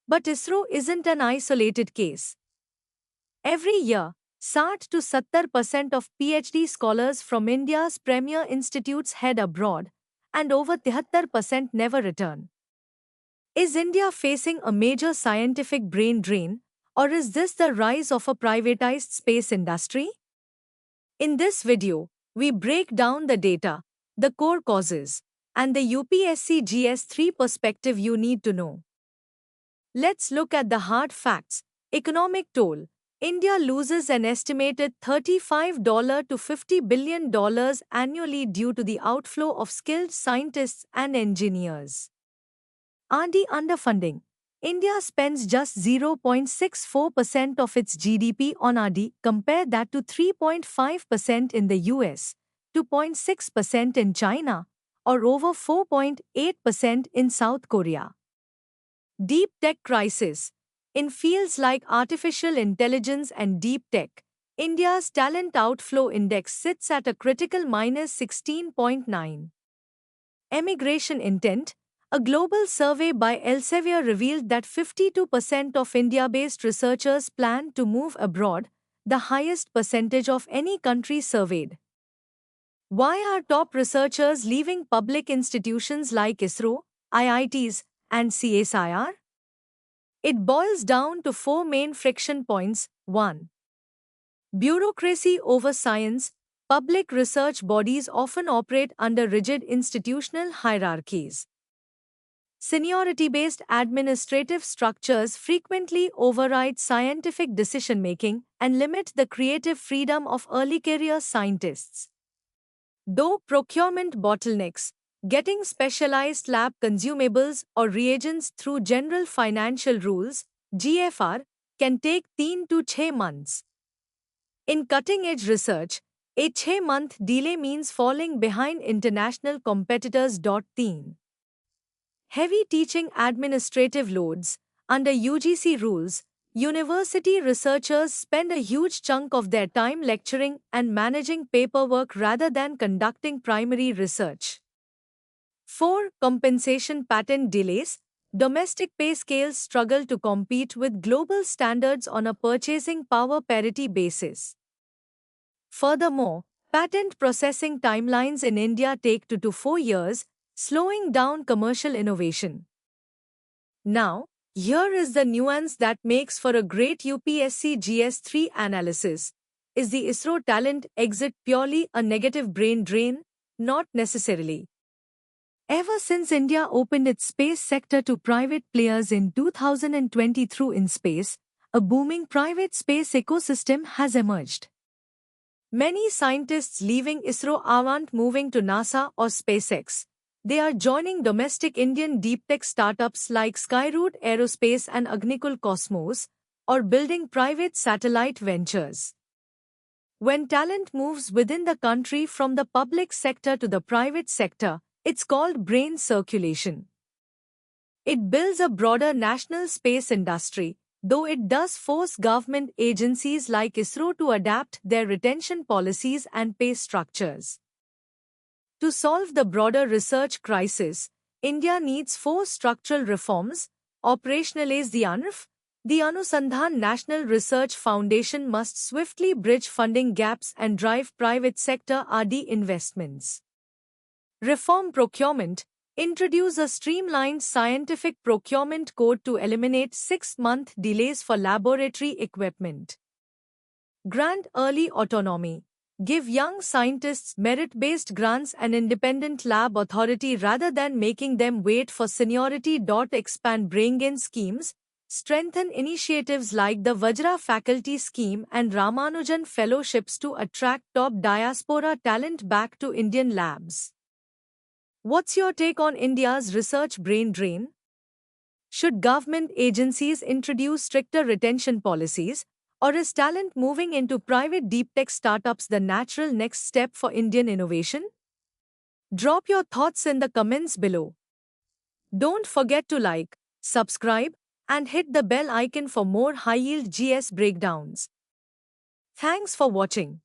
But ISRO isn't an isolated case. Every year, 60 to 70% of PhD scholars from India's premier institutes head abroad, and over 73% never return. Is India facing a major scientific brain drain, or is this the rise of a privatized space industry? In this video, we break down the data, the core causes, and the UPSC GS3 perspective you need to know. Let's look at the hard facts. Economic toll. India loses an estimated $35 to $50 billion annually due to the outflow of skilled scientists and engineers. R&D underfunding. India spends just 0.64% of its GDP on R&D. Compare that to 3.5% in the US, 2.6% in China, or over 4.8% in South Korea. Deep tech crisis. In fields like artificial intelligence and deep tech, India's talent outflow index sits at a critical -16.9. Emigration intent. A global survey by Elsevier revealed that 52% of India-based researchers plan to move abroad, the highest percentage of any country surveyed. Why are top researchers leaving public institutions like ISRO, IITs, and CSIR? It boils down to four main friction points. 1. Bureaucracy over science. Public research bodies often operate under rigid institutional hierarchies. Seniority-based administrative structures frequently override scientific decision-making and limit the creative freedom of early career scientists. Though procurement bottlenecks, getting specialized lab consumables or reagents through General Financial Rules (GFR) can take 3 to 6 months. In cutting-edge research, a 6-month delay means falling behind international competitors. 3. Heavy teaching administrative loads. Under UGC rules, university researchers spend a huge chunk of their time lecturing and managing paperwork rather than conducting primary research. 4. Compensation patent delays. Domestic pay scales struggle to compete with global standards on a purchasing power parity basis. Furthermore, patent processing timelines in India take 2 to 4 years, slowing down commercial innovation. Now, here is the nuance that makes for a great UPSC GS3 analysis. Is the ISRO talent exit purely a negative brain drain? Not necessarily. Ever since India opened its space sector to private players in 2020 through InSpace, a booming private space ecosystem has emerged. Many scientists leaving ISRO aren't moving to NASA or SpaceX. They are joining domestic Indian deep tech startups like Skyroot Aerospace and Agnikul Cosmos, or building private satellite ventures. When talent moves within the country from the public sector to the private sector, it's called brain circulation. It builds a broader national space industry, though it does force government agencies like ISRO to adapt their retention policies and pay structures. To solve the broader research crisis, India needs 4 structural reforms. Operationalize the ANRF. The Anusandhan National Research Foundation must swiftly bridge funding gaps and drive private sector R&D investments. Reform procurement. Introduce a streamlined scientific procurement code to eliminate 6-month delays for laboratory equipment. Grant early autonomy. Give young scientists merit-based grants and independent lab authority rather than making them wait for seniority. Expand brain-gain schemes. Strengthen initiatives like the Vajra Faculty Scheme and Ramanujan Fellowships to attract top diaspora talent back to Indian labs. What's your take on India's research brain drain? Should government agencies introduce stricter retention policies? Or is talent moving into private deep tech startups the natural next step for Indian innovation? Drop your thoughts in the comments below. Don't forget to like, subscribe, and hit the bell icon for more high-yield GS breakdowns. Thanks for watching.